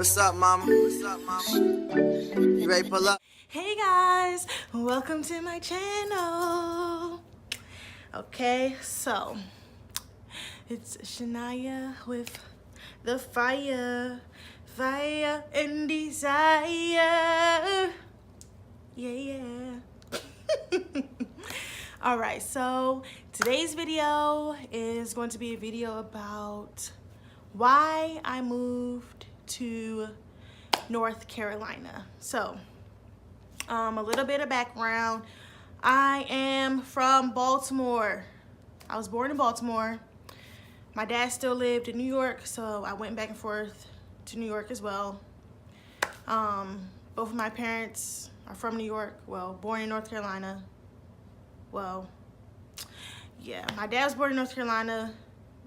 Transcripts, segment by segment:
What's up, mama? What's up, mama? You ready to pull up? Hey guys, welcome to my channel. Okay, so it's Shania with the fire and desire. Yeah. All right, so today's video is going to be a video about why I moved to North Carolina. So a little bit of background. I am from Baltimore. I was born in Baltimore. My dad still lived in New York, so I went back and forth to New York as well. Both of my parents are from New York. Well, born in North Carolina. Well, yeah, my dad was born in North Carolina.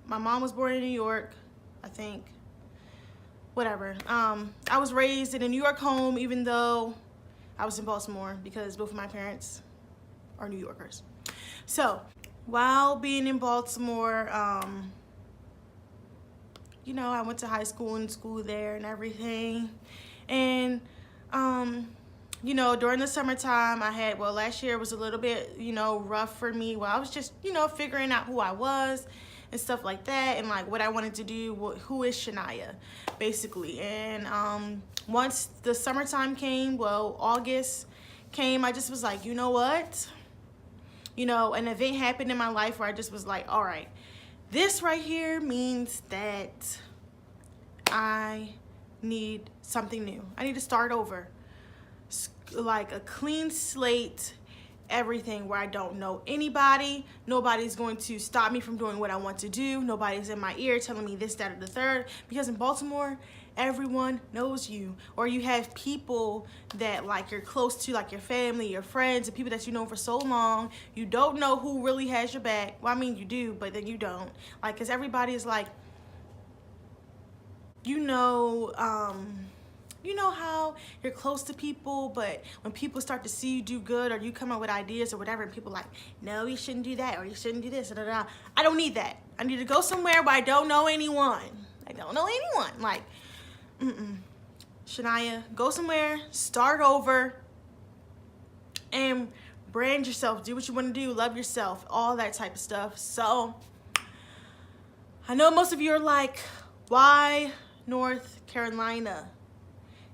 My mom was born in New York, I think. Whatever. I was raised in a New York home, even though I was in Baltimore, because both of my parents are New Yorkers. So while being in Baltimore, you know, I went to high school and school there and everything. And, you know, during the summertime I had, well, last year was a little bit, you know, rough for me. Well, I was just, you know, figuring out who I was and stuff like that, and like what I wanted to do, who is Shania, basically. And once the summertime came, well, August came, I just was like, you know what? You know, an event happened in my life where I just was like, all right, this right here means that I need something new. I need to start over. Like a clean slate, everything, where I don't know anybody. Nobody's going to stop me from doing what I want to do. Nobody's in my ear telling me this, that, or the third. Because in Baltimore, everyone knows you. Or you have people that like you're close to, like your family, your friends, and people that you know for so long. You don't know who really has your back. Well, I mean, you do, but then you don't. Like, because everybody is like, you know how you're close to people, but when people start to see you do good, or you come up with ideas or whatever, and people like, no, you shouldn't do that, or you shouldn't do this, I don't need that. I need to go somewhere where I don't know anyone. I don't know anyone. Like, Shania, go somewhere, start over, and brand yourself. Do what you want to do. Love yourself. All that type of stuff. So, I know most of you are like, why North Carolina?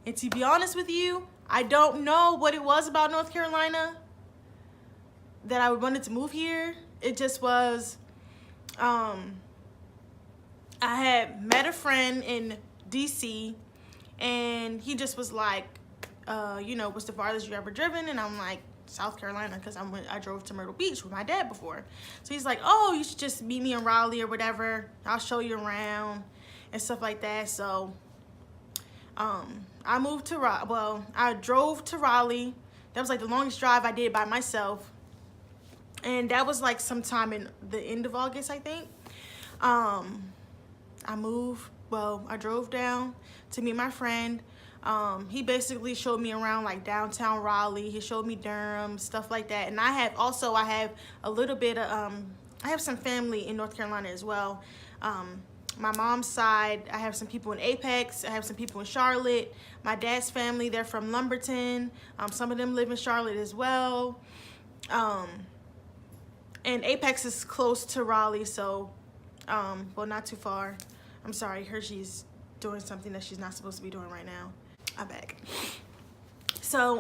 And to be honest with you, I don't know what it was about North Carolina that I wanted to move here. It just was, I had met a friend in DC, and he just was like, you know, what's the farthest you ever driven? And I'm like, South Carolina, because I drove to Myrtle Beach with my dad before. So he's like, oh, you should just meet me in Raleigh or whatever. I'll show you around and stuff like that. So I moved to Raleigh. Well, I drove to Raleigh. That was like the longest drive I did by myself. And that was like sometime in the end of August, I think. I drove down to meet my friend. He basically showed me around like downtown Raleigh. He showed me Durham, stuff like that. And I have a little bit of, I have some family in North Carolina as well. My mom's side, I have some people in Apex. I have some people in Charlotte. My dad's family, they're from Lumberton. Some of them live in Charlotte as well. And Apex is close to Raleigh, so, well, not too far. I'm sorry, Hershey's doing something that she's not supposed to be doing right now. I'm back. So,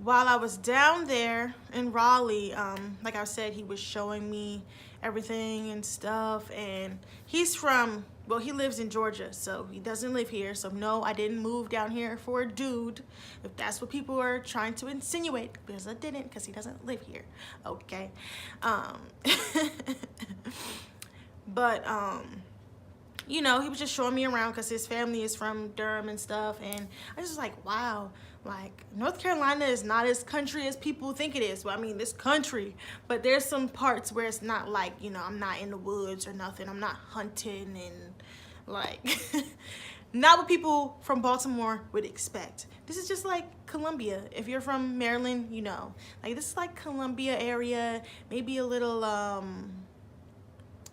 while I was down there in Raleigh, like I said, he was showing me everything and stuff, and he's from, well, he lives in Georgia, so he doesn't live here. So no, I didn't move down here for a dude, if that's what people are trying to insinuate, because I didn't, because he doesn't live here, okay? But you know, he was just showing me around because his family is from Durham and stuff, and I was just like, wow, like, North Carolina is not as country as people think it is. Well, I mean, it's country, but there's some parts where it's not like, you know, I'm not in the woods or nothing. I'm not hunting and, like, not what people from Baltimore would expect. This is just like Columbia. If you're from Maryland, you know. Like, this is like Columbia area, maybe a little,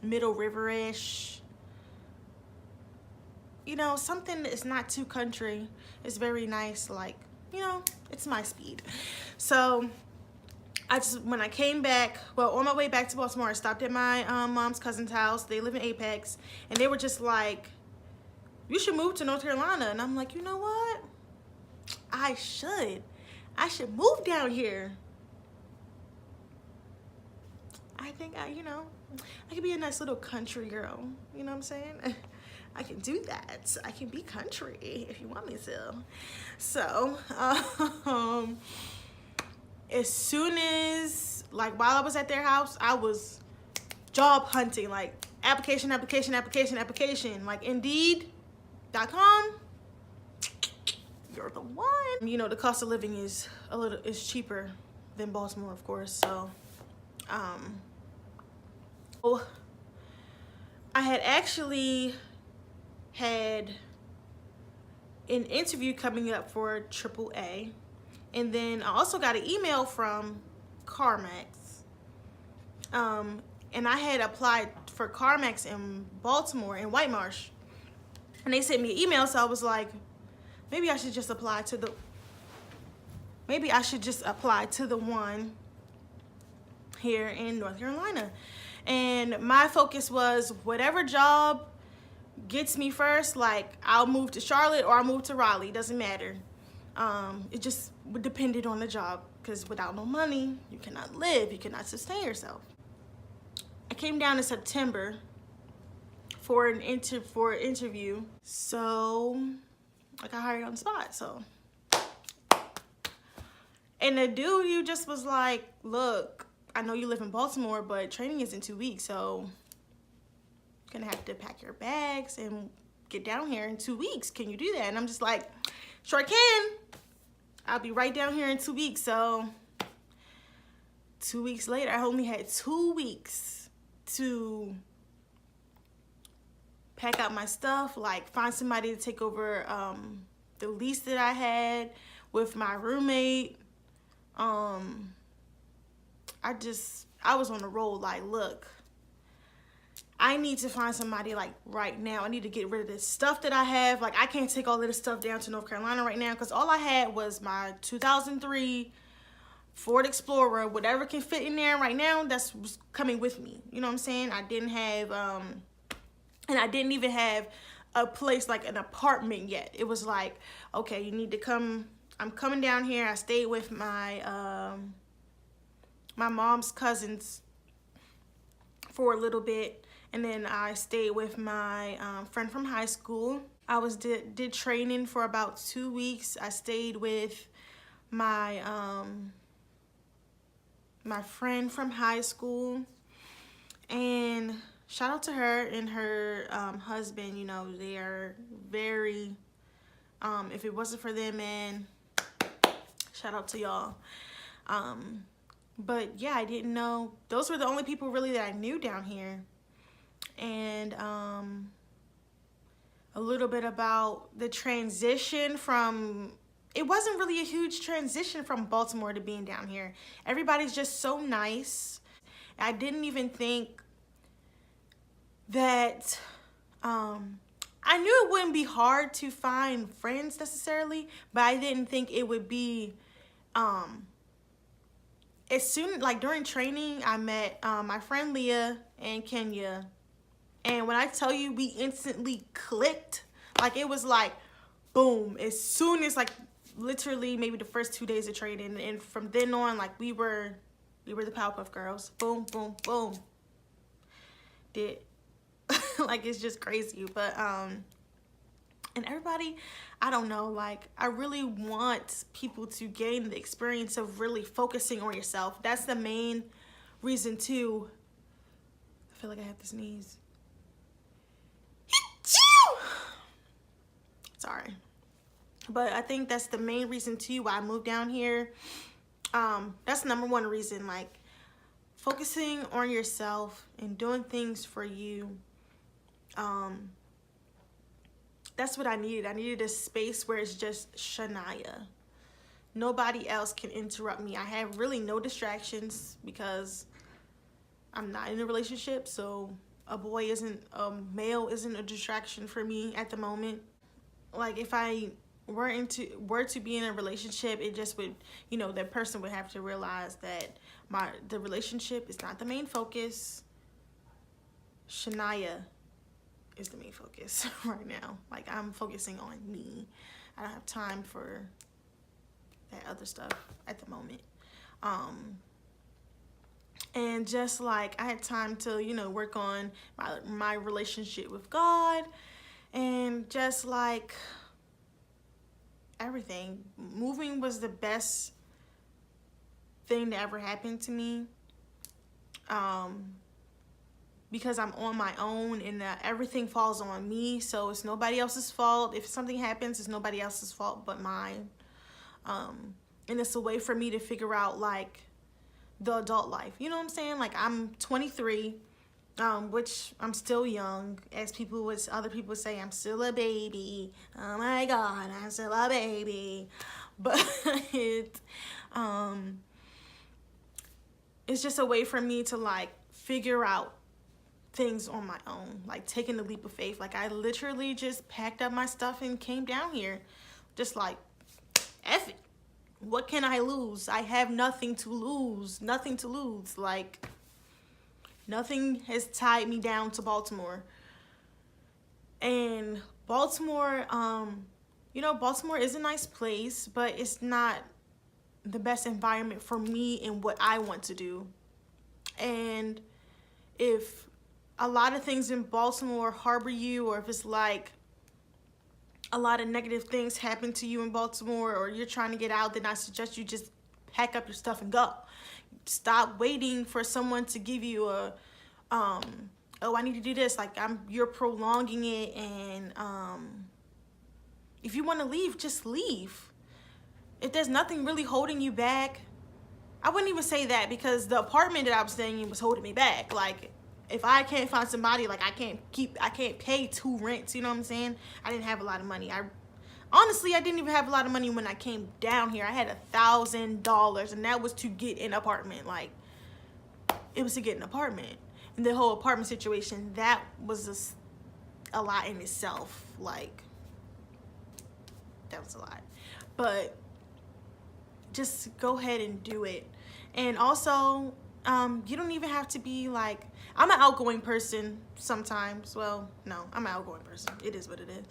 Middle River-ish. you know, something that's not too country is very nice. Like, you know, it's my speed. So when I came back, well, on my way back to Baltimore, I stopped at my mom's cousin's house. They live in Apex, and they were just like, you should move to North Carolina. And I'm like, you know what? I should move down here. I think I could be a nice little country girl. You know what I'm saying? I can do that. I can be country if you want me to. So, as soon as, like, while I was at their house, I was job hunting, like application, like Indeed.com. You're the one. You know, the cost of living is cheaper than Baltimore, of course. So, I had actually had an interview coming up for AAA, and then I also got an email from CarMax, and I had applied for CarMax in Baltimore, in White Marsh, and they sent me an email. So I was like, maybe I should just apply to the one here in North Carolina. And my focus was whatever job gets me first, like I'll move to Charlotte or I'll move to Raleigh, doesn't matter. It just depended on the job, because without no money, you cannot live, you cannot sustain yourself. I came down in September for an interview, so I got hired on the spot. So, and the dude, you just was like, look, I know you live in Baltimore, but training is in 2 weeks, so you're gonna have to pack your bags and get down here in 2 weeks. Can you do that? And I'm just like, sure I can. I'll be right down here in 2 weeks. So 2 weeks later, I only had 2 weeks to pack out my stuff, like find somebody to take over the lease that I had with my roommate. I was on the road, like, look, I need to find somebody, like, right now. I need to get rid of this stuff that I have. Like, I can't take all of this stuff down to North Carolina right now, because all I had was my 2003 Ford Explorer. Whatever can fit in there right now, that's what's coming with me. You know what I'm saying? I didn't have, and I didn't even have a place, like an apartment yet. It was like, okay, you need to come. I'm coming down here. I stayed with my, my mom's cousins for a little bit, and then I stayed with my friend from high school. I did training for about 2 weeks. I stayed with my my friend from high school, and shout out to her and her husband. You know, they are very, if it wasn't for them, man, shout out to y'all. But yeah, I didn't know. Those were the only people really that I knew down here. And a little bit about the transition from, it wasn't really a huge transition from Baltimore to being down here. Everybody's just so nice. I didn't even think that, I knew it wouldn't be hard to find friends necessarily, but I didn't think it would be, as soon, like during training, I met my friend Leah and Kenya, and when I tell you we instantly clicked, like it was like boom, as soon as, like, literally maybe the first 2 days of training, and from then on, like we were the Powerpuff Girls. Boom, boom, boom. Like, it's just crazy. But and everybody, I don't know, like, I really want people to gain the experience of really focusing on yourself. That's the main reason too. I feel like I have to sneeze. Sorry. But I think that's the main reason too why I moved down here. That's the number one reason, like, focusing on yourself and doing things for you. That's what I needed. I needed a space where it's just Shania. Nobody else can interrupt me. I have really no distractions because I'm not in a relationship, so a male isn't a distraction for me at the moment. Like if I were to be in a relationship, it just would, you know, that person would have to realize that the relationship is not the main focus. Shania is the main focus right now. Like I'm focusing on me. I don't have time for that other stuff at the moment. And just like I had time to, you know, work on my relationship with God, and just like everything. Moving was the best thing that ever happened to me. Because I'm on my own, and everything falls on me, so it's nobody else's fault. If something happens, it's nobody else's fault but mine. And it's a way for me to figure out like the adult life. You know what I'm saying? Like I'm 23, which I'm still young. As other people would say, I'm still a baby. Oh my God, I'm still a baby. But it's just a way for me to like figure out things on my own, like taking the leap of faith. Like I literally just packed up my stuff and came down here, just like, F it. What can I lose? I have nothing to lose. Nothing to lose. Like nothing has tied me down to Baltimore. And Baltimore, you know, Baltimore is a nice place, but it's not the best environment for me and what I want to do. And if a lot of things in Baltimore harbor you, or if it's like a lot of negative things happen to you in Baltimore, or you're trying to get out, then I suggest you just pack up your stuff and go. Stop waiting for someone to give you a, oh, I need to do this. Like you're prolonging it. And if you want to leave, just leave. If there's nothing really holding you back, I wouldn't even say that, because the apartment that I was staying in was holding me back. Like if I can't find somebody, like I can't pay 2 rents, you know what I'm saying? I didn't have a lot of money. Honestly, I didn't even have a lot of money when I came down here. I had $1,000, and that was to get an apartment. Like it was to get an apartment. And the whole apartment situation, that was just a lot in itself. Like that was a lot. But just go ahead and do it. And also, you don't even have to be like, I'm an outgoing person sometimes. Well, no, I'm an outgoing person. It is what it is.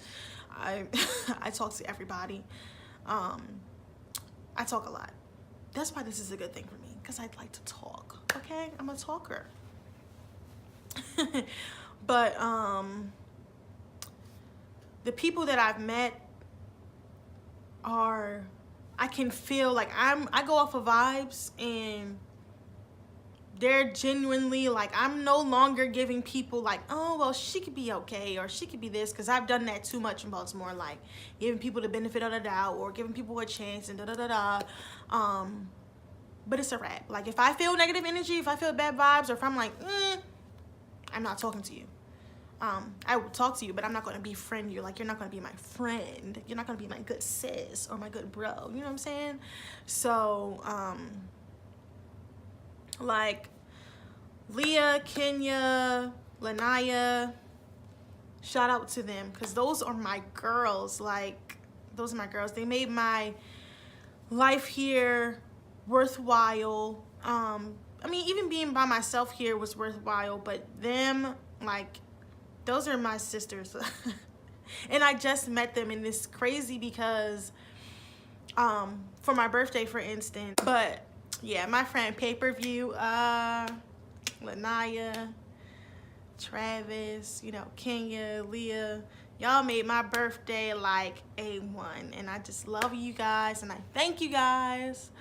I talk to everybody. I talk a lot. That's why this is a good thing for me, because I like to talk. Okay, I'm a talker. But the people that I've met are, I can feel like I go off of vibes, and they're genuinely like, I'm no longer giving people like, oh, well, she could be okay, or she could be this, because I've done that too much in Baltimore, like giving people the benefit of the doubt, or giving people a chance, and but it's a wrap. Like if I feel negative energy, if I feel bad vibes, or if I'm like, I'm not talking to you. I will talk to you, but I'm not going to befriend you. Like, you're not going to be my friend. You're not going to be my good sis or my good bro. You know what I'm saying? So, like, Leah, Kenya, Lanaya, shout out to them, because those are my girls. Like, those are my girls. They made my life here worthwhile. I mean, even being by myself here was worthwhile, but them, like, those are my sisters. And I just met them, and it's crazy because for my birthday, for instance. But yeah, my friend Pay-Per-View, Lanaya, Travis, you know, Kenya, Leah, y'all made my birthday like A1, and I just love you guys, and I thank you guys.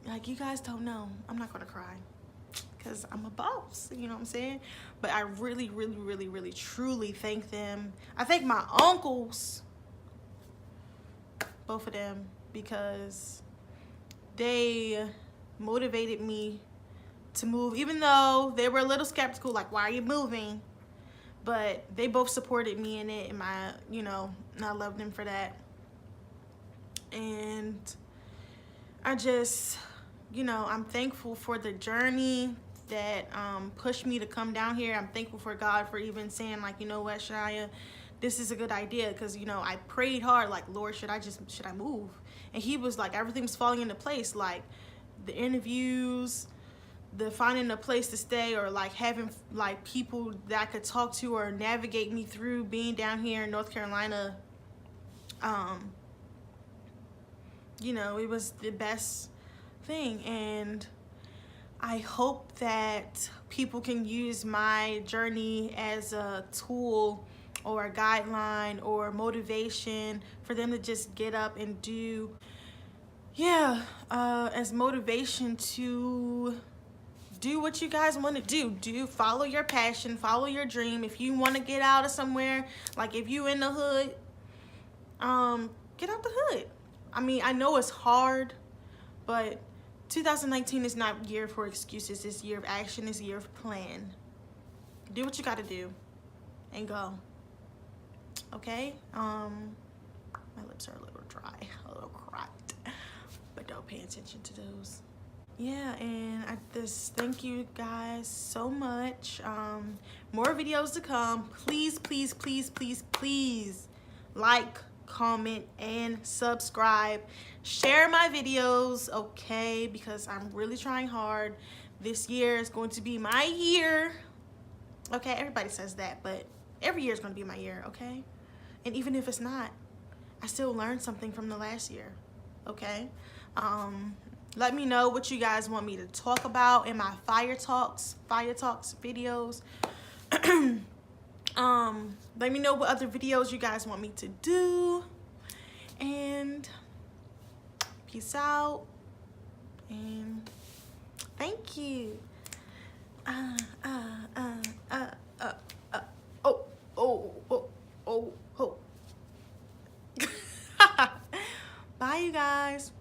Like, you guys don't know, I'm not gonna cry, because I'm a boss, you know what I'm saying? But I really, really, really, really, truly thank them. I thank my uncles, both of them, because they motivated me to move, even though they were a little skeptical, like, why are you moving? But they both supported me in it, and you know, and I love them for that. And I just, you know, I'm thankful for the journey, that pushed me to come down here. I'm thankful for God for even saying, like, you know what, Shania, this is a good idea. Because, you know, I prayed hard, like, Lord, should I move? And he was like, everything's falling into place, like the interviews, the finding a place to stay, or like having like people that I could talk to or navigate me through being down here in North Carolina. You know, it was the best thing, and I hope that people can use my journey as a tool or a guideline or motivation for them to just get up and do, as motivation to do what you guys want to do. Follow your passion, follow your dream. If you want to get out of somewhere, like if you in the hood, get out the hood. I mean, I know it's hard, but 2019 is not year for excuses. It's year of action. It's year of plan. Do what you got to do and go. Okay? My lips are a little dry, a little cracked, but don't pay attention to those. Yeah, and I just thank you guys so much. More videos to come. Please, please, please, please, please like, comment, and subscribe. Share my videos, okay? Because I'm really trying hard. This year is going to be my year. Okay, everybody says that, but every year is going to be my year, okay? And even if it's not, I still learned something from the last year, okay? Let me know what you guys want me to talk about in my Fire Talks videos. Let me know what other videos you guys want me to do. And peace out. And thank you. Bye, you guys.